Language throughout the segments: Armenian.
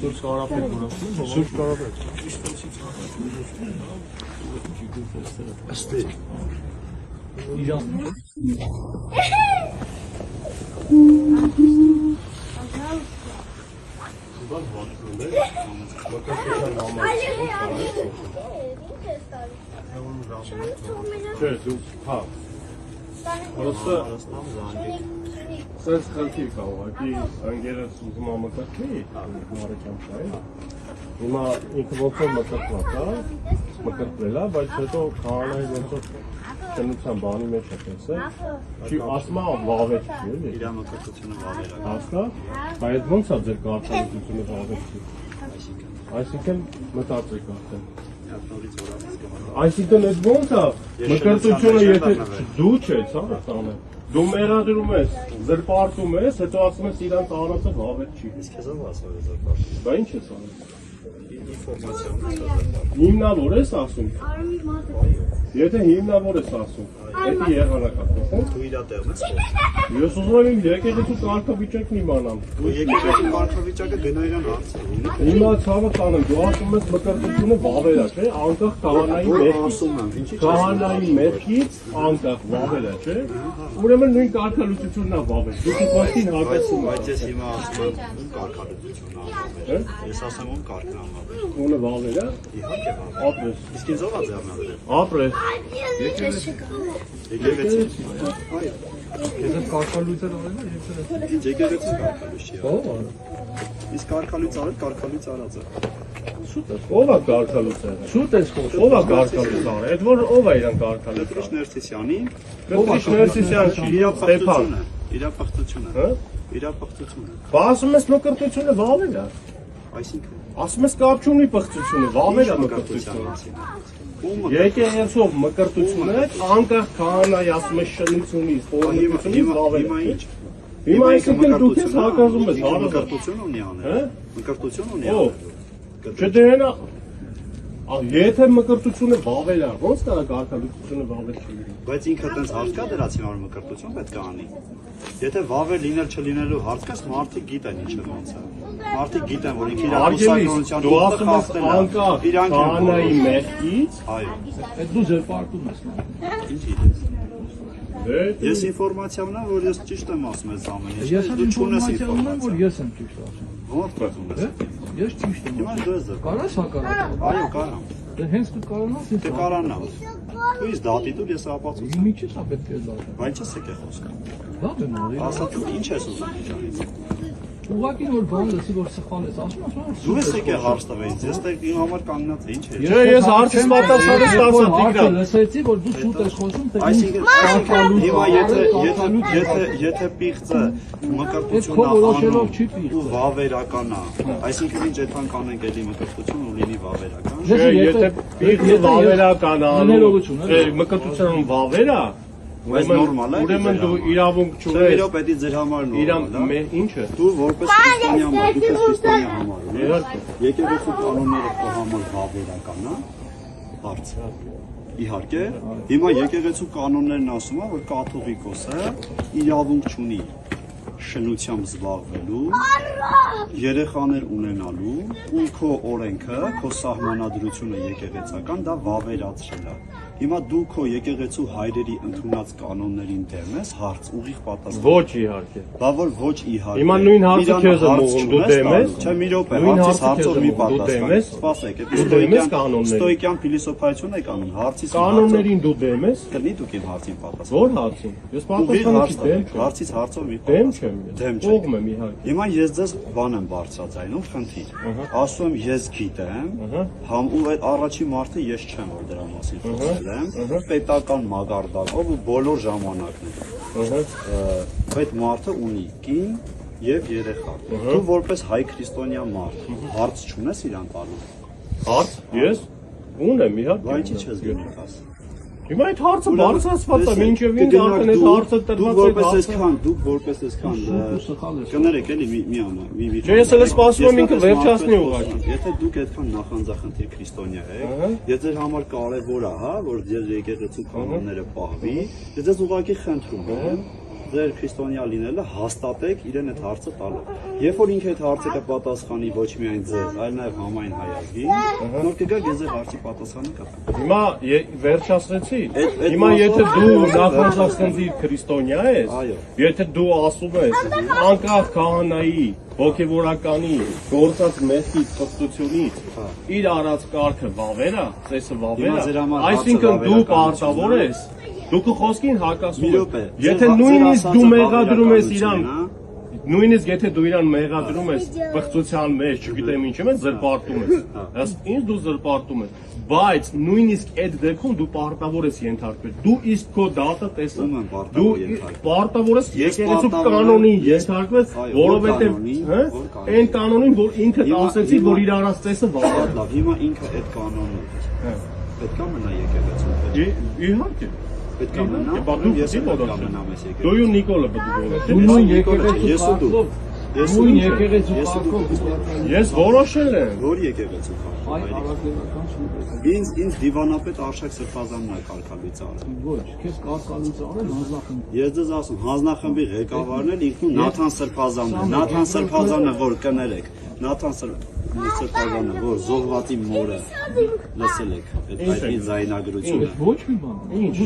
Սուրբ Կարապետ որոշում։ Սուրբ Կարապետ։ Աստե։ Իրան։ Չէ, դու հա։ Просто սենց խնդիր կա ուղղակի անգերս ուզում ամկրտի, մարեկամ շայ։ Հիմա ինքը ոնց որ մկրտված, հա, մկրտվել է, բայց հետո քահանայի ոնց որ քննության բանի մեջ է տեսել։ Չի ասма վավեր չի, էլի։ Իր մկրտությունը վավեր է։ Հասկա։ Բայց ոնց է ձեր կարգավիճակությունը վավեր չի։ Այսինքն մտածեք արդեն։ Այսինքն այդ ոնց է մկրտությունը եթե դու չես, հա, տանը։ Դու մեղադրում ես, զրպարտում ես, հետո ասում ես իրանց առածը վավեր չի։ Իսկ քեզ ով ասել է զրպարտում։ Բա ինչ ես անում։ Ինֆորմացիա։ Հիմնավոր ես ասում։ Եթե հիմնավոր ես ասում, դա եղանակացնում։ Դու իր տեղն ես։ Ես ուզում եմ եկեղեցու կարգավիճակն իմանամ։ Դու եկեղեցու կարգավիճակը գնա իրան հարցը։ Հիմա ցավը տանեմ, դու ասում ես մկրտությունը վավեր է, չէ՞, անկախ քահանայի մեղքից։ Քահանայի մեղքից անկախ վավեր է, չէ՞։ Ուրեմն նույն կարգալուծությունն է վավեր։ Դու քո հագեցում Բայց ես հիմա ասում եմ ում կարգալուծությունն է վավեր։ Ես ասեմ ում կարգն է վավեր։ Ոնը վավեր է։ Իհարկե վավեր։ Ապրես։ Իսկ ինձ ով է ձեռնադրել։ Ապրես։ Եկեղեցի։ Այո։ Ես կարգալույցը արել եմ, Ինչ եկեղեցի կարգալույց չի։ Ո՞վ է։ Իսկ կարգալույց արել, կարգալույց արած է։ Ո՞վ է կարգալուծը։ Շուտ ես խոսում։ Ո՞վ է կարգալուծը։ Այդ որ ով է իրան կարգալուծը։ Պետրոշ Ներսիսյանի Պետրոշ Ներսիսյան չի, Ստեփան։ իրապղծությունը։ Հա։ Իրապղծությունը։ Բա ասում ես մկրտությունը վավեր է։ Այսինքն Ասում ես կապ չունի պղծությունը, վավեր է մկրտությունը։ Եկեղեցով մկրտությունը անկախ քահանայի ասում ես շնությունից, օրենությունից վավեր է։ Հիմա այսինքն դու քեզ հակազում ես, մկրտություն ունի անել։ Հա։ Մկրտություն ունի Ո՞վ։ անել։ Չդենա։ Եթե մկրտությունը վավեր է, ո՞նց կա կարգալուծությունը վավեր չի։ Բայց ինքը տենց հարց կա դրացին որ մկրտություն պետք է անի։ Եթե վավեր լինել չլինելու հարց կա, մարդիկ գիտեն ինչը ոնց է։ Մարդիկ գիտեն որ ինքը իր ամուսնականության դու ասում ես անկախ քահանայի մեղքից, այո։ Այդ դու զրպարտում ես։ Ինչ գիտես։ դե Ես ինֆորմացիա ունեմ, որ ես ճիշտ եմ ասում ես ամեն ինչ։ Ես Դու չունես ինֆորմացիա ունեմ, որ ինֆորմացիա։ ես եմ ճիշտ ասում։ Ո՞ր ունես։ Ես ճիշտ եմ Հիմա ասում։ դու ես զրպարտում։ Կարաս հակառակը։ Այո, կարամ։ Դե հենց դու կարողանաս ինձ։ Դե կարանամ։ Դու ես դատի դու ես ապացուցեմ։ Մի քիչ է պետք է դառնա։ Բայց ես եկե խոսքը։ Լավ եմ արել։ Ասա դու ինչ ես ուզում իջանից։ Ուղղակի որ բան լսի որ սխալ ես ասում, ասում եմ։ Դու ես եկե հարց տվեց, ես դեռ իմ համար կանգնած եմ, ինչ է։ Չէ, ես հարցից պատասխանը ստացա Տիգրան։ Լսեցի որ դու շուտ ես խոսում, թե Այսինքն հիմա եթե պիղծը մկրտություն որոշելով չի անում պիղծ։ ու վավերական է, այսինքն ինչ այդքան կանենք էլի մկրտություն ու լինի վավերական։ Չէ, եթե պիղծը վավերական է անում, մկրտությունը վավեր է, Բայց նորմալ է։ Ուրեմն դու իրավունք Չէ, չունես։ իրոք պետք է ձեր համար նորմալ է։ Ինչը։ Դու որպես քրիստոնյա մարդ, դու քրիստոնյա համարում ես։ Իհարկե։ Եկեղեցու կանոնները քո համար վավերական է։ Հարց։ Իհարկե, հիմա եկեղեցու կանոններն ասում են, որ կաթողիկոսը իրավունք չունի շնությամբ զբաղվելու, երեխաներ ունենալու ու քո օրենքը, քո սահմանադրությունը եկեղեցական դա վավերացրել է։ Հիմա դու քո եկեղեցու հայրերի ընդունած կանոններին դեմ ես, հարց ուղիղ պատասխան։ Ոչ իհարկե։ Բա որ ոչ իհարկե։ Հիմա նույն հարցը քեզ եմ ուղղում, դու դեմ ես։ Չէ, մի րոպե, Նույն հարցից հարցը հարցով քեզ մի եմ ուղղում, դու դեմ պատասխան։ ես։ Սպասեք, Դու դեմ ես կանոններին։ ստոիկյան փիլիսոփայություն եք անում, հարցից Կանոններին դու դեմ ես։ կլինի դուք իմ հարցին պատասխան։ Ո՞ր հարցին։ Ես պատասխանը չի դեմ չեմ։ Հարցից հարցով մի Դեմ պատասխան։ չեմ։ Դեմ չեմ։ Կողմ եմ իհարկե։ Հիմա ես ձեզ բան եմ բարձրացնում, խնդիր։ Ասում եմ ես գիտեմ, համ ու այդ առաջի մարդը ես չեմ որ դրա մասին խոսել եմ, պետական մագարտակով ու բոլոր ժամանակներում։ Այդ մարդը ունի կին եւ երեխա։ Դու որպես հայ քրիստոնյա մարդ հարց չունես իրան տալու։ Հարց։ Ես ունեմ իհարկե։ Բայց ինչի՞ չես գնում ասում։ Հիմա այդ հարցը բարձրացված է, մինչև ինձ արդեն այդ հարցը տրված է։ Դուք որպես այսքան կներեք էլի մի ամա, մի Չէ, ես էլ սպասում եմ ինքը վերջացնի ուղղակի։ Եթե դուք այդքան նախանձախնդիր քրիստոնյա եք, ես ձեր համար կարևոր է, հա, որ ձեր եկեղեցու կանոնները պահվի, ես ձեզ ուղղակի խնդրում եմ, ձեր քրիստոնյա լինելը հաստատեք իրեն այդ հարցը տալով։ Երբ որ ինքը այդ հարցը կպատասխանի ոչ միայն ձեզ, այլ նաև համայն հայազգի, նոր կգաք ես ձեր հարցի պատասխանը կտամ։ Հիմա վերջացրեցի։ Հիմա եթե դու նախանձախնդիր քրիստոնյա ես, եթե դու ասում ես անկախ քահանայի, հոգևորականի, գործած մեղքից, խստությունից, իր արած կարգը վավերա, ծեսը վավերա, այսինքն դու պարտավոր ես, դու քո խոսքին հակասում ես։ Եթե նույնիսկ դու մեղադրում ես իրան, նույնիսկ եթե դու իրան մեղադրում ես բղծության մեջ, չգիտեմ ինչ եմ, զրպարտում ես։ Ըստ ինձ դու զրպարտում ես, բայց նույնիսկ այդ դեպքում դու պարտավոր ես ենթարկվել։ Դու իսկ քո դատը տեսնում ես, դու պարտավոր ես եկեղեցու կանոնին ենթարկվել, որովհետև այն կանոնին, որ ինքդ ասեցի, որ իր արած ծեսը վավեր։ Լավ, հիմա ինքը այդ կանոնը պետք է մնա եկեղեցու։ Իհարկե։ Պետք է մնա։ Դու ես պետք է մնամ այս եկեղեցու։ Դու ու Նիկոլը պետք է։ Դու նույն եկեղեցու կարգով, նույն եկեղեցու ես կարգով Ես որոշել եմ։ որ եկեղեցու այ առաքելական չի։ Ինձ դիվանապետ Արշակ Սրբազանն է կարգալից արել։ Ոչ, քեզ կարգալից արել հանձնախմբ։ Ես դες ասում, հանձնախմբի ղեկավարն էլ ինքնու Նաթան Սրբազանն է։ Նաթան Սրբազանը որ կներեք, Նաթան Սրբազանը որ զոհվածի մորը լսել եք, այդ զայնագրությունը։ Ոչ մի բան։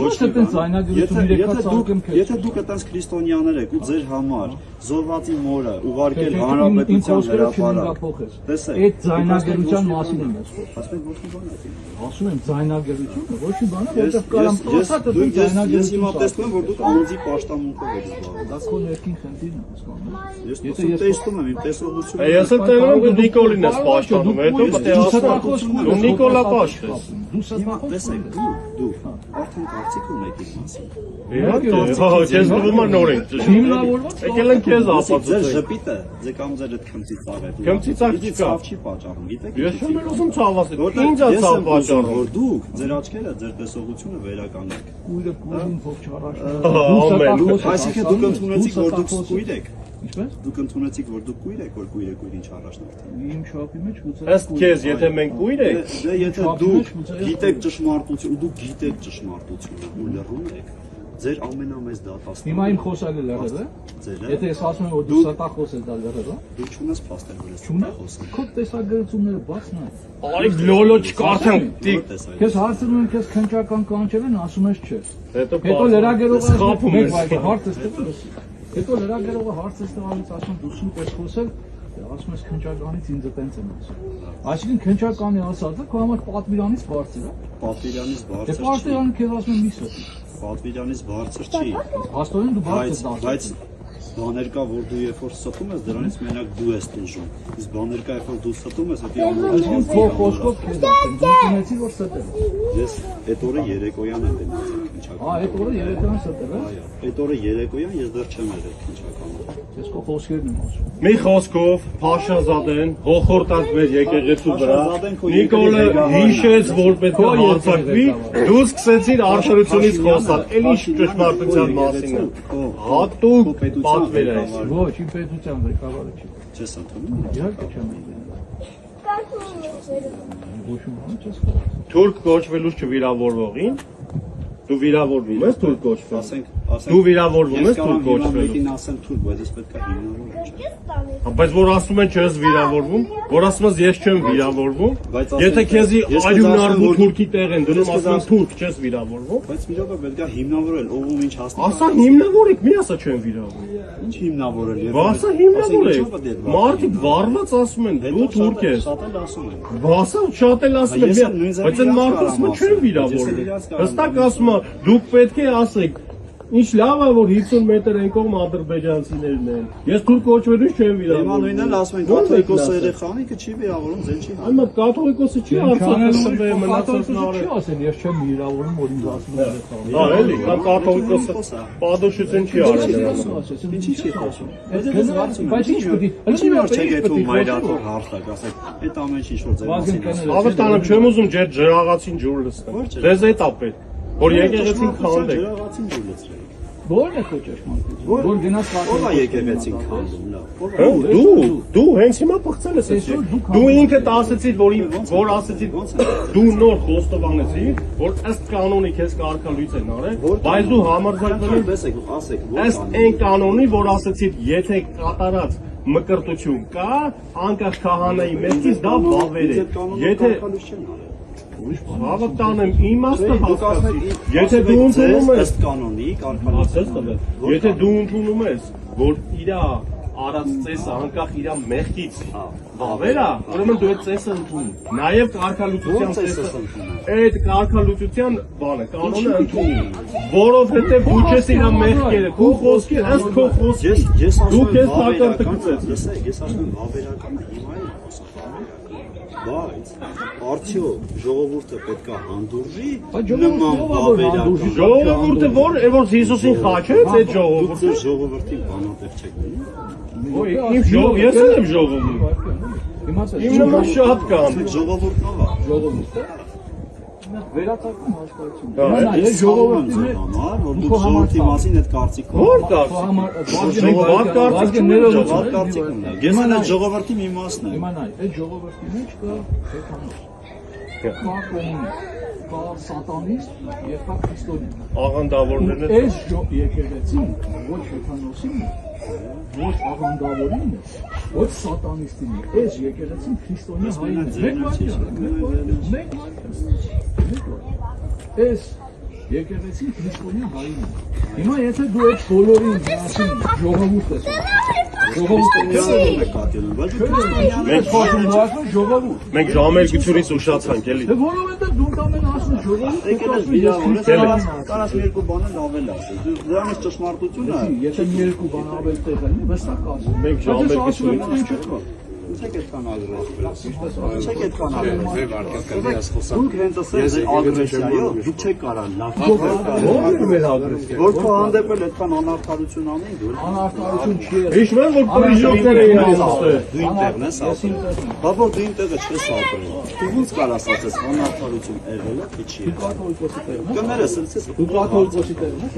Ոչ թե տենց զայնագրություն իրեկացակեմ քեզ։ Եթե դուք այդպես քրիստոնյաներ եք ու ձեր համար զոհվածի մորը ուղարկել հանրապետության հրապարակ, տեսեք, այդ զայնագրության մասին եմ ես խոսում։ ասում եք ոչ մի բան եք։ Ասում եմ զայնագրությունը, ոչ մի բան, որտեղ կարամ ասած է Ես հիմա տեսնում եմ, որ դուք անձի պաշտամունքով եք զբաղվում։ դա քո ներքին խնդիրն է, հասկանում ես։ Ես տեսնում եմ, իմ տեսողությունը։ Ես էլ տենում եմ դու Նիկոլին ես պաշտպանում, հետո պետք է ասեմ։ Դու Նիկոլա պաշտես։ Դու սատախոս Տեսեք, դու արդեն կարծիք ունեք իր մասին։ Իհարկե, քեզ դվում է նորեն։ հիմնավորված Եկել են քեզ Ձեր ապացուցել։ ժպիտը, ձեր կամ ձեր այդ քմծիծաղ է։ Քմծիծաղ չկա։ Ցավ չի պատճառում, գիտեք։ Ես չեմ ուզում ցավ ասել։ Ինչ է ցավ պատճառում։ Որ դուք ձեր աչքերը, ձեր տեսողությունը վերականգնեք։ կույրը կույրին փող Ամեն։ Այսինքն դուք ընդունեցիք, որ դուք կույր եք։ Ինչպես։ Դուք ընդունեցիք, որ դուք կույր եք, որ կույրը կույրին չառաջնորդի։ Իմ շապի մեջ գուցե Ըստ քեզ, եթե մենք կույր ենք, Դե եթե դուք գիտեք ճշմարտությունը, դուք գիտեք ճշմարտությունը ու լռում եք, ձեր ամենամեծ դատաստանը։ Հիմա իմ խոսալը լրել է։ Ձեր Եթե ես ասում եմ, որ դու սատախոս ես, դա լրել է։ դու չունես փաստեր, որ ես Չունես։ խոսում։ Քո տեսագրությունները բացն է։ այ լոլո չկարդան։ Քեզ հարցնում եմ, քեզ քնչական կանչել են, ասում ես չէ։ Հետո լրագրողը սխապում ես։ հարցը ստեղծել։ Հետո լրագրողը հարցը ստեղծալից ասում դու սուտ ես խոսել, ասում ես քնչականից ինձ տենց եմ ասում։ Այսինքն քնչականի ասածը քո համար պատվիրանից բարձր է։ Պատվիրանից Դե բարձր չի։ պատվիրանը քեզ ասում եմ մի սոթի։ Պատվիրանից բարձր չի։ Հաստորեն դու բարձր ես Բայց բաներ կա, որ դու երբ որ ստում ես, դրանից մենակ դու ես տուժում։ Իսկ բաներ կա, երբ որ դու ստում ես, դա Այսինքն քո խոսքով քեզ ասեմ, դու ունեցի որ ստել։ Ես այդ օրը երեկոյան եմ դեմացել քնչական։ Այդ օրը երեկոյան ստել է։ Այո, այդ օրը երեկոյան ես դեռ չեմ եղել քնչականում։ Ես քո խոսքերն եմ ասում։ Մի խոսքով Փաշազադեն հոխորտած մեր եկեղեցու վրա Նիկոլը հիշեց, որ պետք է հարցակվի, դու սկսեցիր արշրությունից խոսալ, էլ ինչ ճշմարտության մասին է։ Հատուկ պատվեր է։ Ոչ, իմ պետության ղեկավարը չի։ Չես ընդունում։ Իհարկե չեմ եկել։ Ոչ մի բան չես խոսում։ Թուրք կոչվելուց չվիրավորվողին դու վիրավորվում ես թուրք կոչվել։ Ասենք Դու վիրավորվում ես թուրք կոչվելուց։ Մեկին ասեմ թուրք, բայց ես պետք է հիմնավորեմ։ Բայց որ ասում են չես վիրավորվում, որ ասում ես ես չեմ վիրավորվում, Բայց եթե քեզի ես արյունարդու որ- թուրքի տեղ են դնում, ես ասում են կզա- թուրք չես վիրավորվում։ Բայց մի րոպե պետք է հիմնավորել, ով ում ինչ հասնի։ Ասա հիմնավորեք, մի ասա չեմ վիրավորվում։ Ինչ հիմնավորել։ Վասա հիմնավորեք։ Մարդիկ վառված ասում են դու թուրք ես։ Շատ էլ ասում են։ Վասա շատ էլ ասում Ես են, էլ նույն բայց այն մարդը ասում է չեմ վիրավորվում։ Հստակ ասում է դուք պետք է ասեք Ինչ լավ է որ 50 մետր են կողմ ադրբեջանցիներն են։ Ես թուրք կոչվելուց չեմ Հիմա վիրավորվում։ նույնն էլ ասում են կաթողիկոսը երեխան ինքը չի վիրավորում, ձեն չի։ Այո, կաթողիկոսը չի արցախը մնացածն Չի արել։ ասել, ես չեմ վիրավորում, որ ինձ ասում են եղել։ Հա, էլի, կամ կաթողիկոսը պատուշություն չի արել նրանց։ Ինչի՞ չի խոսում։ Բայց ինչ պետք է։ Ինչի՞ որ չեք եթում մայրաթոր հարթակ, ասեք, այդ ամեն ինչ որ ձեր մասին ասում։ Ավարտանում չեմ ուզում ջեր ջրաղացին ջուր լսել։ Դեզ էդ ապետ, որ եկեղեցին քանդեք։ Ջրաղացին ջուր լցրել։ Որն է քո ճշմարտությունը։ Որ գնաց Ո՞վ է եկեղեցին քանդում, լավ։ Դու հենց հիմա փոխել ես էս։ Դու ինքդ ասացիր, որ ասացիր դու նոր խոստովանեցի, որ ըստ կանոնի քեզ կարգալույց են արել, բայց դու համարձակվել ես ասեք, ըստ այն կանոնի, որ ասացիր, եթե կատարած մկրտություն կա, անկախ քահանայի մեղքից դա վավեր է։ Եթե հավատանեմ իմաստը հասկացի, եթե դու ընդունում ես ըստ կանոնի կարգալույց, եթե դու ընդունում ես, որ իր արած ծեսը անկախ իր մեղքից վավեր է, ուրեմն դու այդ ծեսը ընդունում։ Նաև կարգալույցության ծեսը, այդ կարգալույցության բանը, կանոնը ընդունում, որովհետև դու չես իր մեղքերը, քո խոսքի ըստ քո խոսքի, դու քեզ մակարդակցես։ Ես ասում եմ վավերական է, հիմա էլ խոսա, բայց արդյոք ժողովուրդը պետք է հանդուրժի նման վավերական։ Ժողովուրդը որ Հիսուսին խաչեց այդ ժողովուրդը։ Դուք ժողովրդի բանատեղ չեք լինում։ Ես եմ ժողովուրդ։ Իմ նման շատ կան։ Ժողովուրդն ով է։ Ժողովուրդը վերացարկում հաշվարկություն։ Ես ժողովուրդի համար, որ դուք ժողովրդի մասին այդ կարծիք ունեք։ Որ կարծիք։ Ես այն ժողովրդի մի մասն եմ։ Իմանա, այդ ժողովրդի մեջ կա հեքանոց։ Կա կոմունիստ, կա սատանիստ եւ կա քրիստոնյա։ Աղանդավորներն են։ Այս եկեղեցին ոչ հեքանոսին է, ոչ աղանդավորին է, ոչ սատանիստին է։ Այս եկեղեցին քրիստոնյա հային է։ Այս եկեղեցին քրիստոնյա հային է։ Հիմա եթե դու այդ բոլորին միասին ժողովուրդ ես Մենք ժամերգությունից ուշացանք էլի։ Դե որովհետև դու կամեն ասում ժողովուրդ Կարաս մի երկու բան ավել ասել։ Դրանից ճշմարտություն է։ Եթե մի երկու բան ավել տեղ լինի, վստահ կասում։ Մենք ժամերգությունից Չեք այդքան ագրեսիվ։ Չեք այդքան ագրեսիվ։ Դուք հենց ասել եք ագրեսիայով, դուք չեք կարող լավ։ Որ քո հանդեպ էլ այդքան անարդարություն անեն, դու Անարդարություն չի եղել։ Հիշում եմ, որ պրիժոկներ էին ասել։ դու ինտերն ես ապրել։ Բա որ դու ինտեղը չես ապրել։ Դու ո՞նց կարաս ասես անարդարություն եղել է, թե չի եղել։ Կաթոլիկոսի տեղն ես։ Կներես ասես։ Դու կաթոլիկոսի տեղն ես։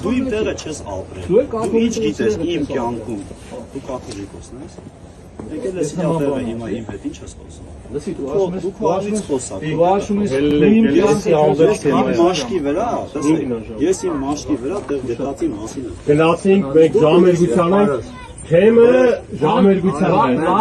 Դու իմ տեղը չես ապրել։ Դու Դու ինչ գիտես իմ կյանքում։ Դու կաթոլիկոսն ես։ Եկել ես իմ տեղը հիմա իմ հետ ինչ ես խոսում։ Լսի դու ասում ես մաշկի վրա, ես իմ մաշկի վրա տեղ գտածի մասին եմ։ Գնացինք մենք ժամերգության թեմը ժամերգության է։